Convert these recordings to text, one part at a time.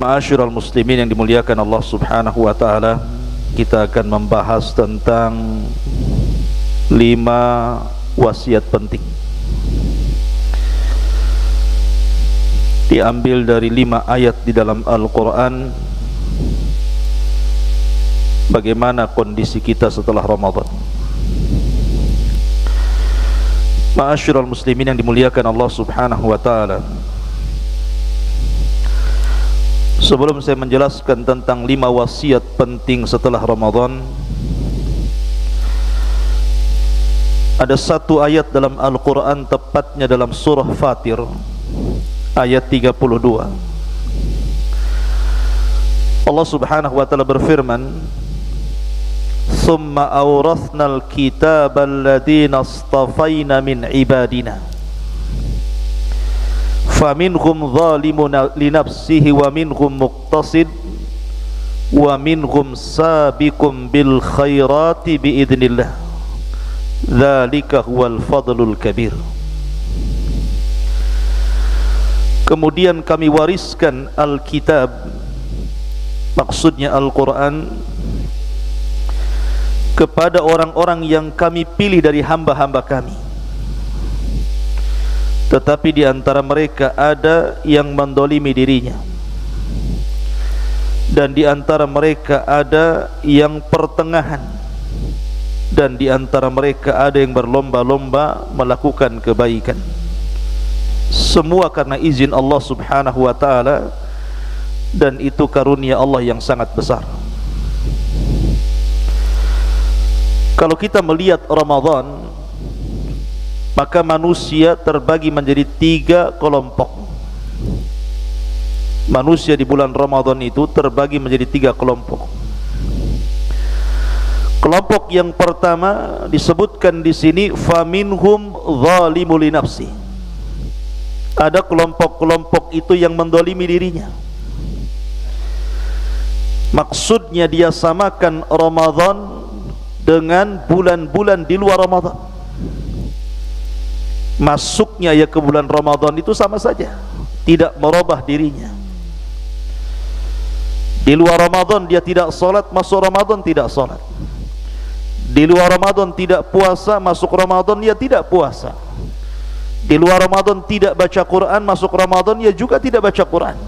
Ma'asyiral muslimin yang dimuliakan Allah Subhanahu wa taala, kita akan membahas tentang 5 wasiat penting. Diambil dari 5 ayat di dalam Al-Qur'an. Bagaimana kondisi kita setelah Ramadan? Ma'asyiral muslimin yang dimuliakan Allah Subhanahu wa taala, sebelum saya menjelaskan tentang 5 wasiat penting setelah Ramadan, ada satu ayat dalam Al-Quran, tepatnya dalam surah Fatir ayat 32. Allah Subhanahu wa ta'ala berfirman, "Tsumma awrathnal kitaba alladhina astafayna min ibadina faminhum zalimun li nafsihi wa minhum muqtasid wa minhum sabiqun bil khairati bi idznillah dzalika huwal fadlul kabir." Kemudian kami wariskan Alkitab, maksudnya Al-Quran, kepada orang-orang yang kami pilih dari hamba-hamba kami, tetapi di antara mereka ada yang mendolimi dirinya, dan di antara mereka ada yang pertengahan, dan di antara mereka ada yang berlomba-lomba melakukan kebaikan. Semua karena izin Allah Subhanahu wa ta'ala, dan itu karunia Allah yang sangat besar. Kalau kita melihat Ramadan, maka manusia terbagi menjadi 3 kelompok. Manusia di bulan Ramadan itu terbagi menjadi 3 kelompok. Kelompok yang pertama disebutkan di sini, faminhum zalimul li nafsi. Ada kelompok-kelompok itu yang mendolimi dirinya. Maksudnya dia samakan Ramadan dengan bulan-bulan di luar Ramadan. Masuknya ya ke bulan Ramadan itu sama saja, tidak merubah dirinya. Di luar Ramadan dia tidak salat, masuk Ramadan tidak salat. Di luar Ramadan tidak puasa, masuk Ramadan dia tidak puasa. Di luar Ramadan tidak baca Quran, masuk Ramadan dia juga tidak baca Quran.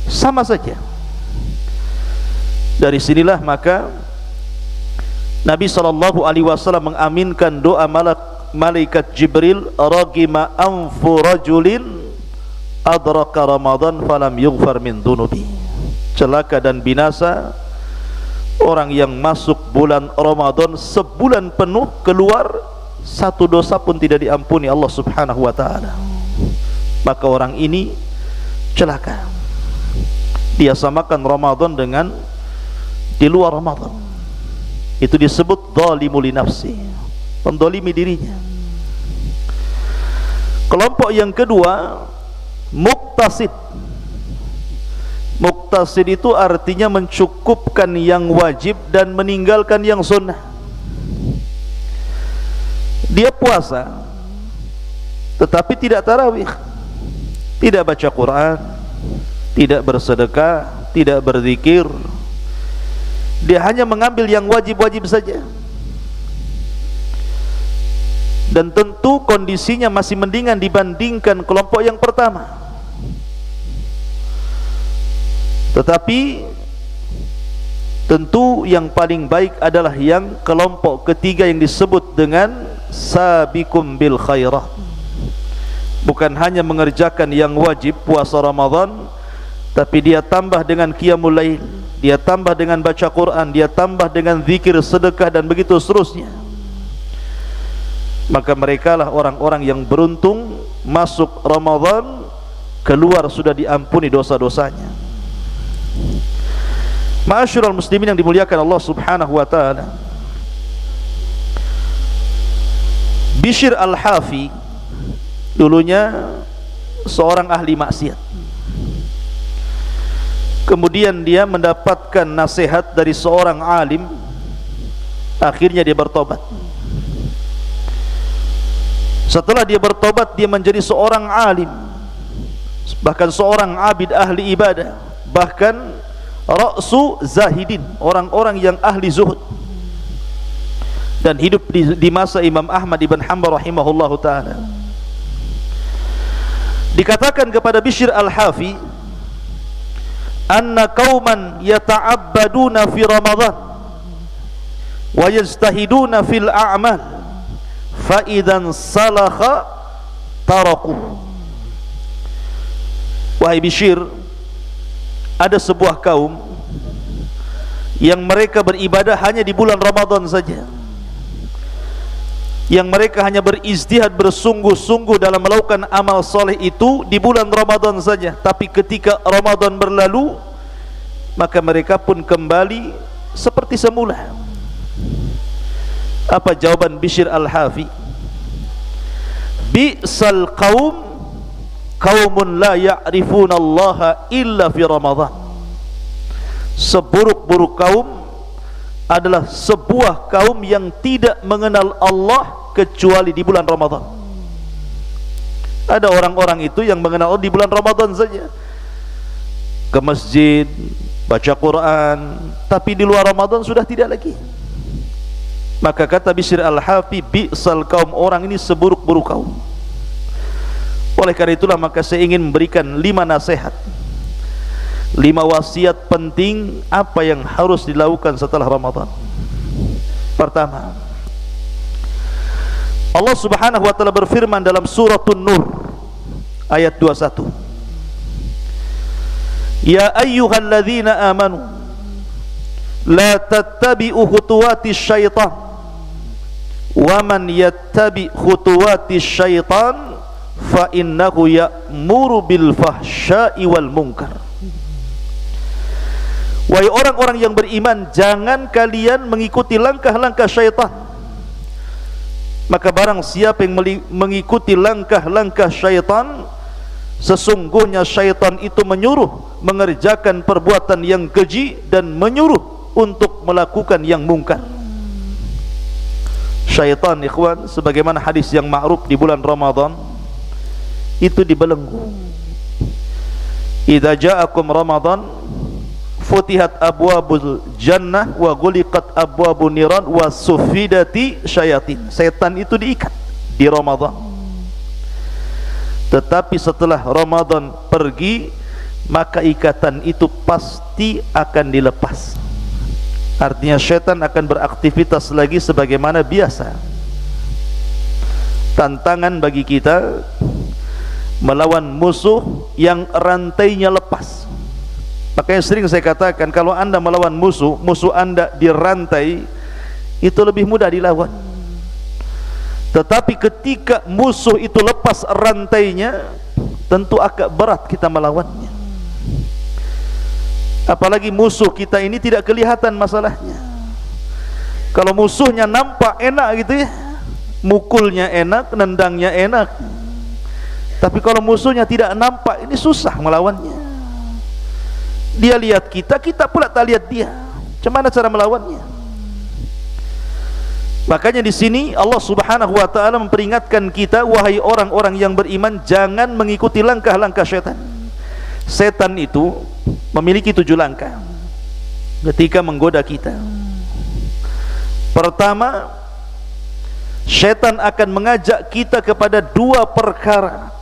Sama saja. Dari sinilah maka Nabi SAW mengaminkan doa malaikat Jibril, ragima anfu rajulin adraka Ramadan falam yughfar min dunubi. Celaka dan binasa orang yang masuk bulan Ramadan sebulan penuh, keluar satu dosa pun tidak diampuni Allah Subhanahu wa ta'ala. Maka orang ini celaka. Dia samakan Ramadan dengan di luar Ramadan. Itu disebut zalimul li nafsi, mendolimi dirinya. Kelompok yang kedua, muqtasid. Muqtasid itu artinya mencukupkan yang wajib dan meninggalkan yang sunnah. Dia puasa tetapi tidak tarawih, tidak baca Quran, tidak bersedekah, tidak berzikir. Dia hanya mengambil yang wajib-wajib saja. Dan tentu kondisinya masih mendingan dibandingkan kelompok yang pertama. Tetapi tentu yang paling baik adalah yang kelompok ketiga yang disebut dengan sabiqum bil khairat. Bukan hanya mengerjakan yang wajib puasa Ramadan, tapi dia tambah dengan qiyamul lail, dia tambah dengan baca Quran, dia tambah dengan zikir, sedekah, dan begitu seterusnya. Maka mereka lah orang-orang yang beruntung, masuk Ramadan, keluar sudah diampuni dosa-dosanya. Ma'asyiral muslimin yang dimuliakan Allah Subhanahu wa ta'ala, Bishr al-Hafi dulunya seorang ahli maksiat. Kemudian dia mendapatkan nasihat dari seorang alim, akhirnya dia bertobat. Setelah dia bertobat, dia menjadi seorang alim, bahkan seorang abid ahli ibadah. bahkan ra'su zahidin, orang-orang yang ahli zuhud, dan hidup di masa Imam Ahmad ibn Hanbal rahimahullahu ta'ala. Dikatakan kepada Bishr al-Hafi, anna qauman yata'abbaduna fi Ramadan wa yajtahiduna fil a'mal fa idan salakha taraku. Wahai Bishr, ada sebuah kaum yang mereka beribadah hanya di bulan Ramadan saja, yang mereka hanya berijtihad, bersungguh-sungguh dalam melakukan amal soleh itu di bulan Ramadan saja, tapi ketika Ramadan berlalu maka mereka pun kembali seperti semula. Apa jawaban Bishr al-Hafi? Bi'sal qaum qaumun la ya'rifuna Allah illa fi Ramadan. Seburuk-buruk kaum adalah sebuah kaum yang tidak mengenal Allah kecuali di bulan Ramadan. Ada orang-orang itu yang mengenal Allah di bulan Ramadan saja, ke masjid, baca Quran, tapi di luar Ramadan sudah tidak lagi. Maka kata Bishr al-Hafi, bi'sal kaum, orang ini seburuk-buruk kaum. Oleh karena itulah maka saya ingin memberikan 5 nasihat, 5 wasiat penting apa yang harus dilakukan setelah Ramadan. Pertama, Allah Subhanahu wa taala berfirman dalam suratun Nur ayat 21, ya ayyuhalladzina amanu la tattabi'u khutuwatis syaitan wa man yattabi' khutuwatis syaitan fa innahu ya'muru bil fahsya'i wal munkar. Wahai orang-orang yang beriman, jangan kalian mengikuti langkah-langkah syaitan. Maka barang siapa yang mengikuti langkah-langkah syaitan, sesungguhnya syaitan itu menyuruh mengerjakan perbuatan yang keji dan menyuruh untuk melakukan yang mungkar. Syaitan, ikhwan, sebagaimana hadis yang ma'ruf di bulan Ramadan, itu dibelenggu. Idza ja'akum Ramadan futihat abwabul jannah wa ghuliqat abwabun niran wa sufidati syayatin. Setan itu diikat di Ramadan, tetapi setelah Ramadan pergi maka ikatan itu pasti akan dilepas. Artinya setan akan beraktivitas lagi sebagaimana biasa. Tantangan bagi kita melawan musuh yang rantainya lepas. Makanya sering saya katakan, kalau anda melawan musuh, musuh anda dirantai, itu lebih mudah dilawan. Tetapi ketika musuh itu lepas rantainya, tentu agak berat kita melawannya. Apalagi musuh kita ini tidak kelihatan masalahnya. Kalau musuhnya nampak enak gitu ya, mukulnya enak, nendangnya enak. Tapi kalau musuhnya tidak nampak, ini susah melawannya. Dia lihat kita, kita pula tak lihat dia. Macam mana cara melawannya? Makanya di sini Allah Subhanahu wa taala memperingatkan kita, wahai orang-orang yang beriman, jangan mengikuti langkah-langkah setan. Setan itu memiliki 7 langkah ketika menggoda kita. Pertama, setan akan mengajak kita kepada 2 perkara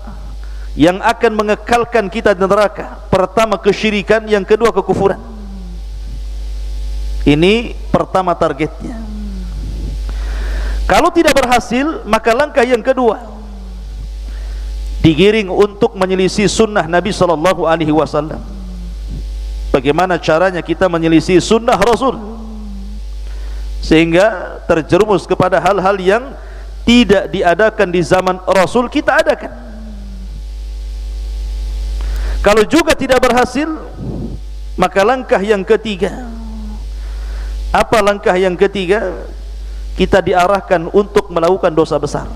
yang akan mengekalkan kita di neraka. Pertama kesyirikan, yang kedua kekufuran. Ini pertama targetnya. Kalau tidak berhasil, maka langkah yang kedua, digiring untuk menyelisih sunnah Nabi SAW. Bagaimana caranya kita menyelisih sunnah Rasul sehingga terjerumus kepada hal-hal yang tidak diadakan di zaman Rasul, kita adakan. Kalau juga tidak berhasil, maka langkah yang ketiga. Apa langkah yang ketiga? Kita diarahkan untuk melakukan dosa besar.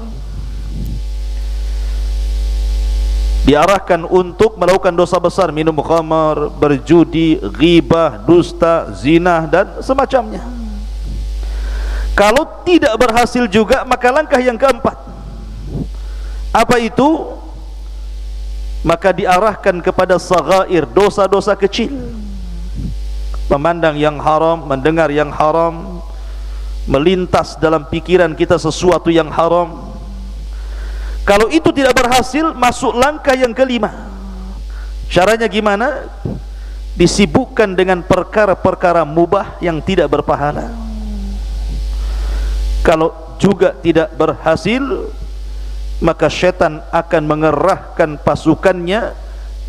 Diarahkan untuk melakukan dosa besar, minum khamar, berjudi, ghibah, dusta, zina dan semacamnya. Kalau tidak berhasil juga, maka langkah yang keempat. Apa itu? Maka diarahkan kepada saghair, dosa-dosa kecil. memandang yang haram, mendengar yang haram, melintas dalam pikiran kita sesuatu yang haram. Kalau itu tidak berhasil, masuk langkah yang kelima. Caranya gimana? Disibukkan dengan perkara-perkara mubah yang tidak berpahala. Kalau juga tidak berhasil, maka syaitan akan mengerahkan pasukannya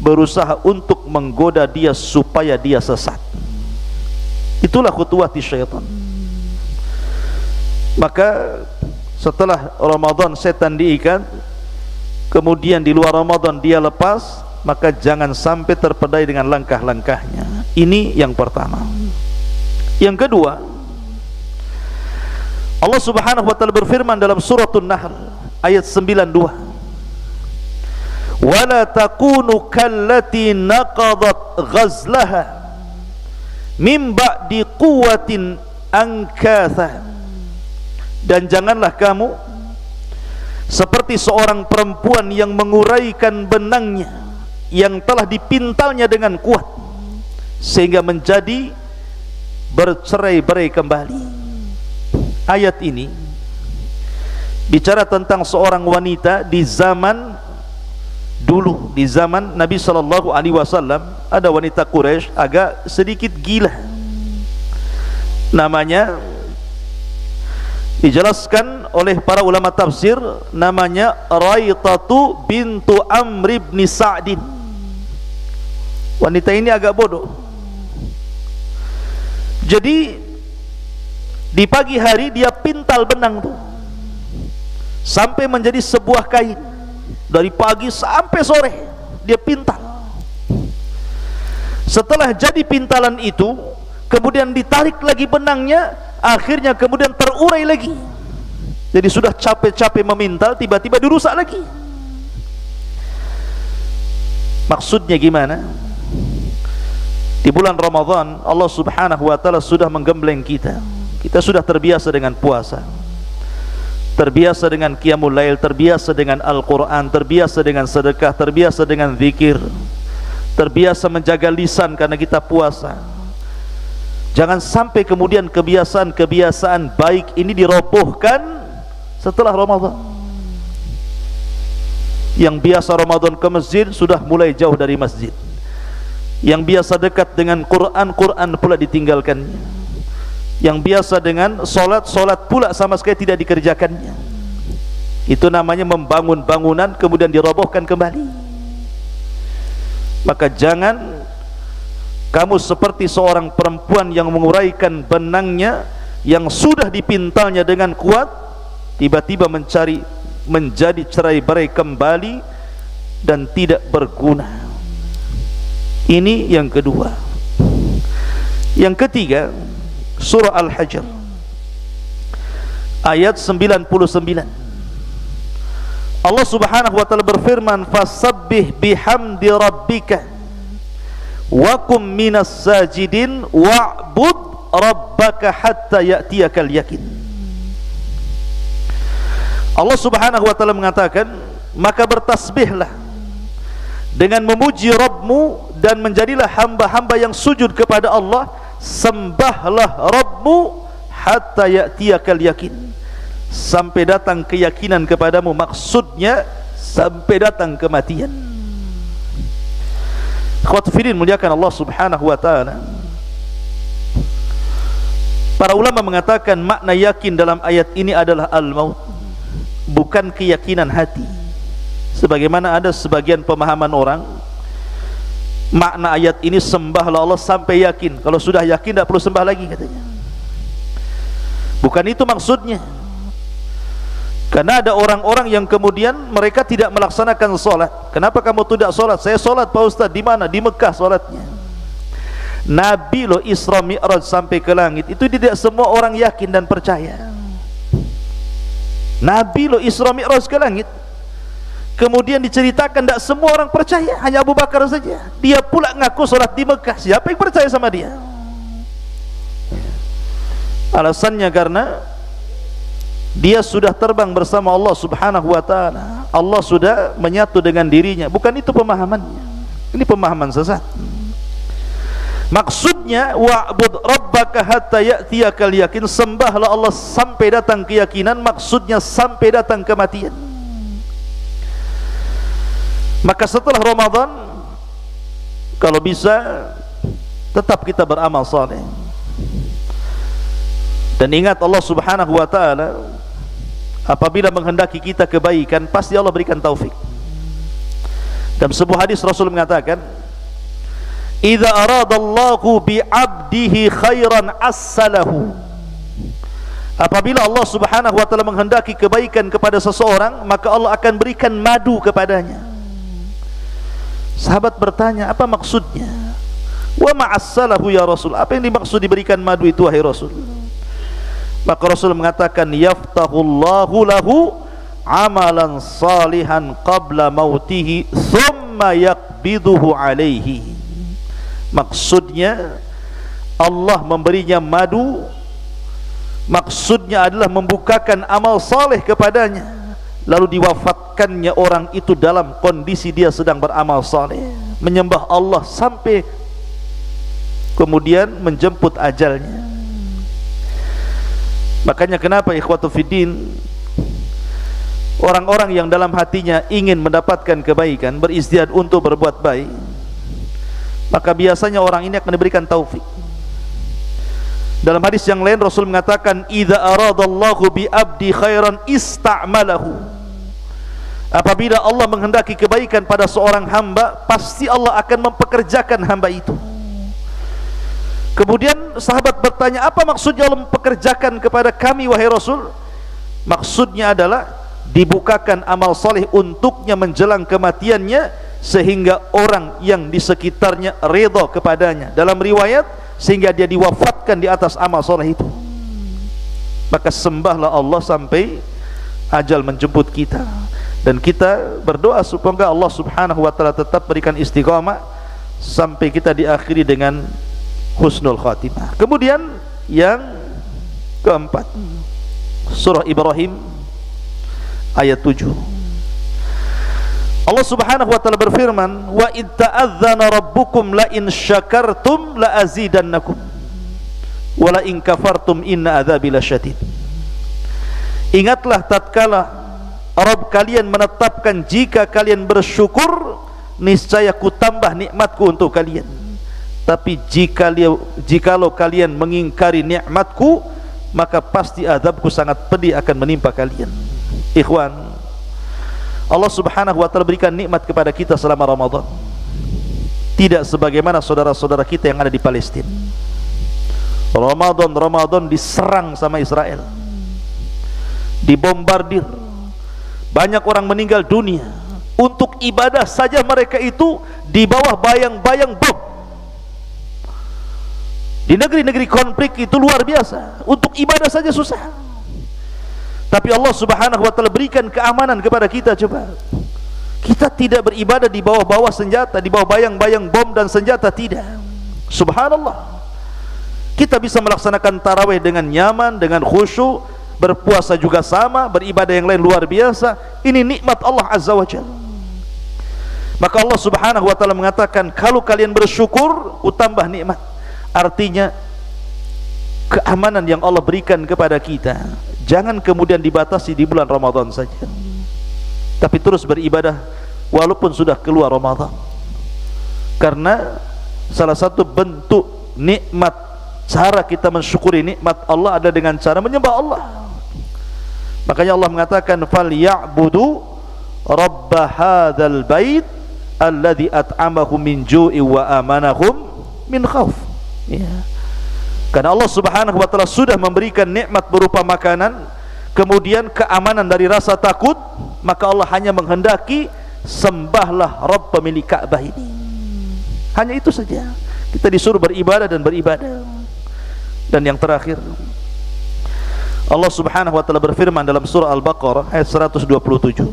berusaha untuk menggoda dia supaya dia sesat. Itulah khutuwati syaitan. Maka setelah Ramadan setan diikat, kemudian di luar Ramadan dia lepas, maka jangan sampai terpedaya dengan langkah-langkahnya. Ini yang pertama. Yang kedua, Allah Subhanahu wa taala berfirman dalam suratul Nahl ayat 92, wala takunu kallati naqadat ghazlaha min ba'di quwwatin ankatha. Dan janganlah kamu seperti seorang perempuan yang menguraikan benangnya yang telah dipintalnya dengan kuat sehingga menjadi bercerai-berai kembali. Ayat ini bicara tentang seorang wanita di zaman dulu, di zaman Nabi sallallahu alaihi wasallam. Ada wanita Quraisy agak sedikit gila. Namanya dijelaskan oleh para ulama tafsir, namanya Raitatu bintu Amr bin Sa'din. Wanita ini agak bodoh. Jadi di pagi hari dia pintal benang tuh sampai menjadi sebuah kain. Dari pagi sampai sore dia pintal. Setelah jadi pintalan itu, kemudian ditarik lagi benangnya, akhirnya kemudian terurai lagi. Jadi sudah capek-capek memintal, tiba-tiba dirusak lagi. Maksudnya gimana? Di bulan Ramadan Allah Subhanahu wa taala sudah menggembleng kita. Kita sudah terbiasa dengan puasa, terbiasa dengan qiyamul lail, terbiasa dengan Al-Quran, terbiasa dengan sedekah, terbiasa dengan zikir, terbiasa menjaga lisan karena kita puasa. Jangan sampai kemudian kebiasaan-kebiasaan baik ini dirobohkan setelah Ramadan. Yang biasa Ramadan ke masjid sudah mulai jauh dari masjid. Yang biasa dekat dengan Quran, Quran pula ditinggalkannya. Yang biasa dengan solat, solat pula sama sekali tidak dikerjakannya. Itu namanya membangun bangunan kemudian dirobohkan kembali. Maka jangan kamu seperti seorang perempuan yang menguraikan benangnya yang sudah dipintalnya dengan kuat, tiba-tiba menjadi cerai-berai kembali dan tidak berguna. Ini yang kedua. Yang ketiga, surah Al-Hajr ayat 99. Allah Subhanahu wa taala berfirman, fasabbih bihamdi rabbika wa kum minas sajidin wa'bud rabbaka hatta ya'tiyakal yakin. Allah Subhanahu wa taala mengatakan, maka bertasbihlah dengan memuji Rabbmu dan menjadilah hamba-hamba yang sujud kepada Allah. Sembahlah Rabbmu hatta ya'tiyakal yakin, sampai datang keyakinan kepadamu. Maksudnya sampai datang kematian. Ikhwatu fillah muliakan Allah Subhanahu wa taala. Para ulama mengatakan makna yakin dalam ayat ini adalah al-maut, bukan keyakinan hati. Sebagaimana ada sebagian pemahaman orang, makna ayat ini sembahlah Allah sampai yakin. Kalau sudah yakin tidak perlu sembah lagi katanya. Bukan itu maksudnya. Karena ada orang-orang yang kemudian mereka tidak melaksanakan solat. Kenapa kamu tidak solat? Saya solat Pak Ustaz. Di mana? Di Mekah solatnya. Nabi loh Isra Mi'raj sampai ke langit. Itu tidak semua orang yakin dan percaya. Nabi loh Isra Mi'raj ke langit. Kemudian diceritakan tidak semua orang percaya, hanya Abu Bakar saja. Dia pula ngaku solat di Mekah. Siapa yang percaya sama dia? Alasannya karena dia sudah terbang bersama Allah Subhanahu wa taala. Allah sudah menyatu dengan dirinya. Bukan itu pemahamannya. Ini pemahaman sesat. Maksudnya wa'bud rabbaka hatta ya'tiyakal yakin, sembahlah Allah sampai datang keyakinan, maksudnya sampai datang kematian. Maka setelah Ramadan, kalau bisa tetap kita beramal saleh. Dan ingat, Allah Subhanahu wa ta'ala apabila menghendaki kita kebaikan, pasti Allah berikan taufik. Dalam sebuah hadis Rasul mengatakan, idza aradallahu bi 'abdihi khairan assalahu. Apabila Allah Subhanahu wa ta'ala menghendaki kebaikan kepada seseorang, maka Allah akan berikan madu kepadanya. Sahabat bertanya, apa maksudnya? Wa ma'assalahu ya Rasul, apa yang dimaksud diberikan madu itu wahai Rasul? Maka Rasul mengatakan, yaftahullahu lahu amalan salihan qabla mautihi thumma yaqbiduhu alaihi. Maksudnya Allah memberinya madu, maksudnya adalah membukakan amal saleh kepadanya, lalu diwafatkannya orang itu dalam kondisi dia sedang beramal saleh, menyembah Allah sampai kemudian menjemput ajalnya. Makanya kenapa ikhwatu fiddin, orang-orang yang dalam hatinya ingin mendapatkan kebaikan, beristihad untuk berbuat baik, maka biasanya orang ini akan diberikan taufik. Dalam hadis yang lain Rasul mengatakan, idza aradallahu bi abdi khairan ista'malahu. Apabila Allah menghendaki kebaikan pada seorang hamba, pasti Allah akan mempekerjakan hamba itu. Kemudian sahabat bertanya, apa maksudnya Allah mempekerjakan kepada kami wahai Rasul? Maksudnya adalah dibukakan amal saleh untuknya menjelang kematiannya, sehingga orang yang di sekitarnya redha kepadanya. Dalam riwayat, sehingga dia diwafatkan di atas amal saleh itu. Maka sembahlah Allah sampai ajal menjemput kita, dan kita berdoa supaya Allah Subhanahu wa ta'ala tetap berikan istiqamah sampai kita diakhiri dengan husnul khatimah. Kemudian yang keempat, surah Ibrahim ayat 7. Allah Subhanahu wa ta'ala berfirman, wa id ta'adzana rabbukum la in syakartum la azidannakum wa la in kafartum inna adzabi lasyadid. Ingatlah tatkala Rabb kalian menetapkan, jika kalian bersyukur niscaya ku tambah nikmatku untuk kalian, tapi jikalau kalian mengingkari nikmatku, maka pasti azabku sangat pedih akan menimpa kalian. Ikhwan, Allah Subhanahu wa ta'ala berikan nikmat kepada kita selama Ramadan, tidak sebagaimana saudara-saudara kita yang ada di Palestina. Ramadan diserang sama Israel, dibombardir, banyak orang meninggal dunia. Untuk ibadah saja mereka itu di bawah bayang-bayang bom. Di negeri-negeri konflik itu luar biasa, untuk ibadah saja susah. Tapi Allah Subhanahu wa ta'ala berikan keamanan kepada kita. Coba kita tidak beribadah di bawah-bawah senjata, di bawah bayang-bayang bom dan senjata, tidak. Subhanallah, kita bisa melaksanakan tarawih dengan nyaman, dengan khusyuk, berpuasa juga sama, beribadah yang lain luar biasa. Ini nikmat Allah Azza wa Jalla. Maka Allah Subhanahu wa ta'ala mengatakan, kalau kalian bersyukur, utambah nikmat. Artinya keamanan yang Allah berikan kepada kita jangan kemudian dibatasi di bulan Ramadan saja, tapi terus beribadah walaupun sudah keluar Ramadan. Karena salah satu bentuk nikmat, cara kita mensyukuri nikmat Allah adalah dengan cara menyembah Allah. Makanya Allah mengatakan, falyabudu rabb hadzal bait alladzi at'amahum min ju'i wa amanahum min khauf. Ya. Karena Allah Subhanahu wa ta'ala sudah memberikan nikmat berupa makanan, kemudian keamanan dari rasa takut, maka Allah hanya menghendaki sembahlah Rabb pemilik Ka'bah ini. Hanya itu saja. Kita disuruh beribadah dan beribadah. Dan yang terakhir, Allah Subhanahu wa ta'ala berfirman dalam surah Al-Baqarah ayat 127,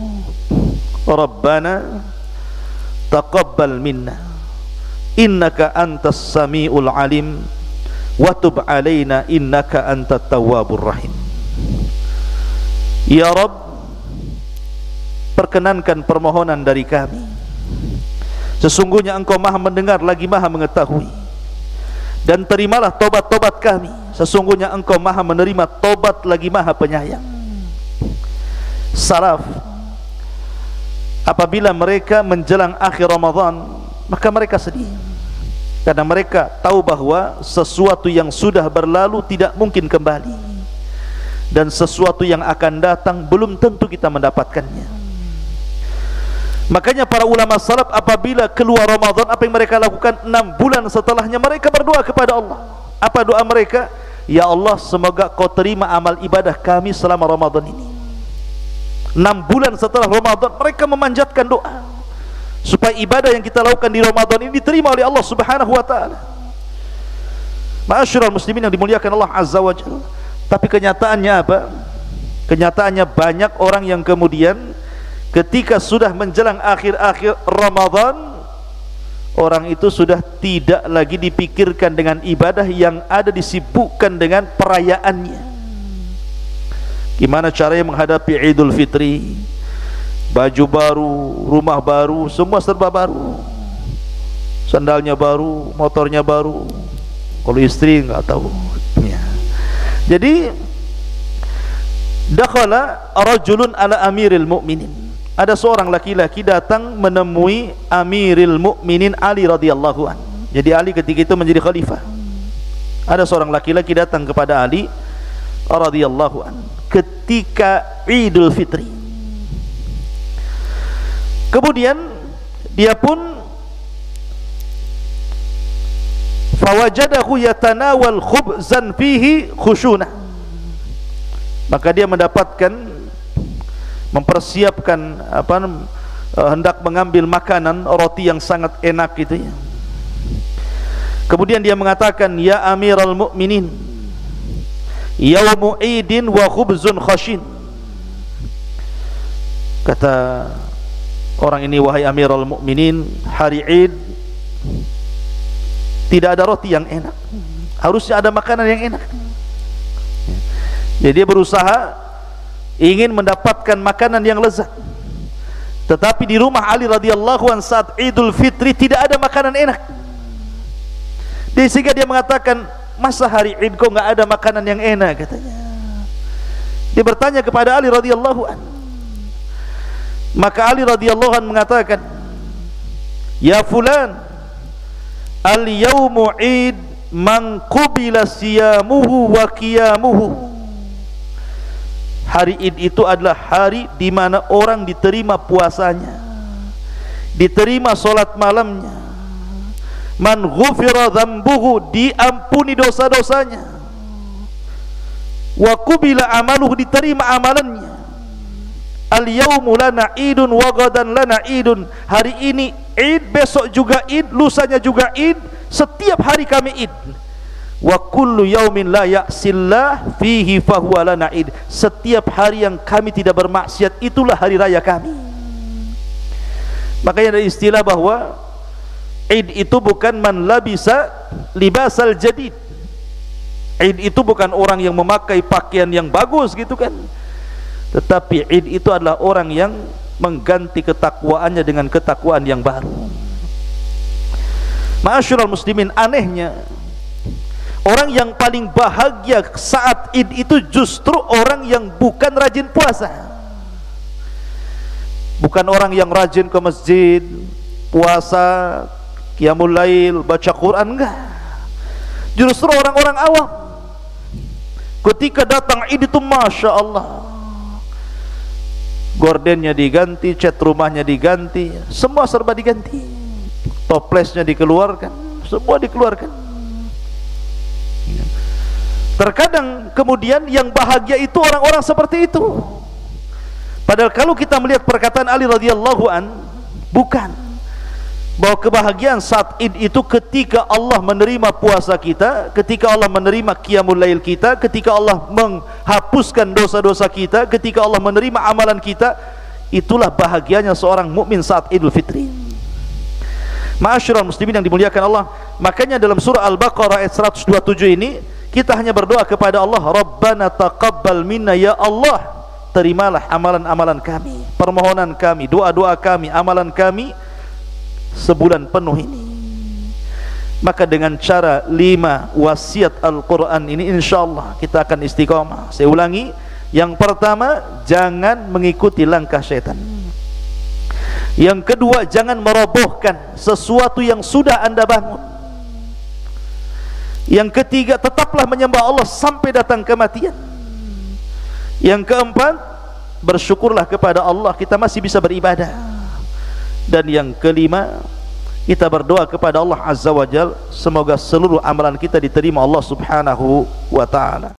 Rabbana taqabbal minna innaka antas sami'ul alim wa tub alaina innaka antat tawwabur rahim. Ya Rabb, perkenankan permohonan dari kami, sesungguhnya Engkau maha mendengar lagi maha mengetahui. dan terimalah tobat-tobat kami, sesungguhnya engkau maha menerima tobat lagi maha penyayang. Salaf apabila mereka menjelang akhir Ramadan, maka mereka sedih, karena mereka tahu bahwa sesuatu yang sudah berlalu tidak mungkin kembali, dan sesuatu yang akan datang belum tentu kita mendapatkannya. Makanya para ulama salaf apabila keluar Ramadan, apa yang mereka lakukan? 6 bulan setelahnya mereka berdoa kepada Allah. Apa doa mereka? Ya Allah, semoga kau terima amal ibadah kami selama Ramadan ini. 6 bulan setelah Ramadan mereka memanjatkan doa supaya ibadah yang kita lakukan di Ramadan ini diterima oleh Allah Subhanahu wa taala. Ma'asyiral muslimin yang dimuliakan Allah Azza wa Jalla. Tapi kenyataannya apa? Kenyataannya banyak orang yang kemudian ketika sudah menjelang akhir-akhir Ramadan, orang itu sudah tidak lagi dipikirkan dengan ibadah, yang ada disibukkan dengan perayaannya. Gimana caranya menghadapi Idul Fitri? Baju baru, rumah baru, semua serba baru. Sandalnya baru, motornya baru. Kalau istri nggak tahu ya. Jadi dakhala rajulun ala amiril mu'minin. Ada seorang laki-laki datang menemui Amiril Mukminin Ali radhiyallahu an. Jadi Ali ketika itu menjadi khalifah. Ada seorang laki-laki datang kepada Ali radhiyallahu an ketika Idul Fitri. Kemudian dia pun fawajadahu yatanawal khubzan fihi khushunah. Maka dia mendapatkan, mempersiapkan hendak mengambil makanan roti yang sangat enak gitu ya. Kemudian dia mengatakan, ya Amiral Mukminin, yaumu idin wa khubzun khashin. Kata orang ini, wahai Amiral Mukminin, hari Id tidak ada roti yang enak, harusnya ada makanan yang enak. Jadi dia berusaha ingin mendapatkan makanan yang lezat, tetapi di rumah Ali radhiyallahu an saat Idul Fitri tidak ada makanan enak. Sehingga dia mengatakan, masa hari Id kok nggak ada makanan yang enak, katanya. Dia bertanya kepada Ali radhiyallahu an. Maka Ali radhiyallahu an mengatakan, ya fulan, al yaumu id man qubila siyamuhu wa qiyamuhu. Hari Id itu adalah hari di mana orang diterima puasanya, diterima solat malamnya. Man ghufira dzambuhu, diampuni dosa-dosanya. Wa qubila amaluhu, diterima amalannya. Al yaumu lana idun wa ghadan lana idun. Hari ini Id, besok juga Id, lusanya juga Id, setiap hari kami Id. Wa kullu yaumin la ya'sillah fihi fahuwa lana id. Setiap hari yang kami tidak bermaksiat, itulah hari raya kami. Makanya ada istilah bahwa Id itu bukan man labisa libasal jadid. Id itu bukan orang yang memakai pakaian yang bagus gitu kan, tetapi Id itu adalah orang yang mengganti ketakwaannya dengan ketakwaan yang baru. Ma'asyiral muslimin, anehnya orang yang paling bahagia saat Id itu justru orang yang bukan rajin puasa, bukan orang yang rajin ke masjid, puasa, qiyamul lail, baca Quran, enggak. Justru orang-orang awam ketika datang Id itu masya Allah, gordennya diganti, cat rumahnya diganti, semua serba diganti, toplesnya dikeluarkan, semua dikeluarkan. Terkadang kemudian yang bahagia itu orang-orang seperti itu. Padahal kalau kita melihat perkataan Ali radhiyallahu an, bukan bahwa kebahagiaan saat Id itu ketika Allah menerima puasa kita, ketika Allah menerima qiyamul lail kita, ketika Allah menghapuskan dosa-dosa kita, ketika Allah menerima amalan kita. Itulah bahagianya seorang mukmin saat Idul Fitri. Ma'asyiral muslimin yang dimuliakan Allah, makanya dalam surah Al-Baqarah ayat 127 ini kita hanya berdoa kepada Allah, Rabbana taqabbal minna, ya Allah, terimalah amalan-amalan kami, permohonan kami, doa-doa kami, amalan kami sebulan penuh ini. Maka dengan cara 5 wasiat Al-Quran ini insyaallah kita akan istiqomah. Saya ulangi, yang pertama, jangan mengikuti langkah syaitan. Yang kedua, jangan merobohkan sesuatu yang sudah Anda bangun. Yang ketiga, tetaplah menyembah Allah sampai datang kematian. Yang keempat, bersyukurlah kepada Allah kita masih bisa beribadah. Dan yang kelima, kita berdoa kepada Allah Azza wa Jalla, semoga seluruh amalan kita diterima Allah Subhanahu wa ta'ala.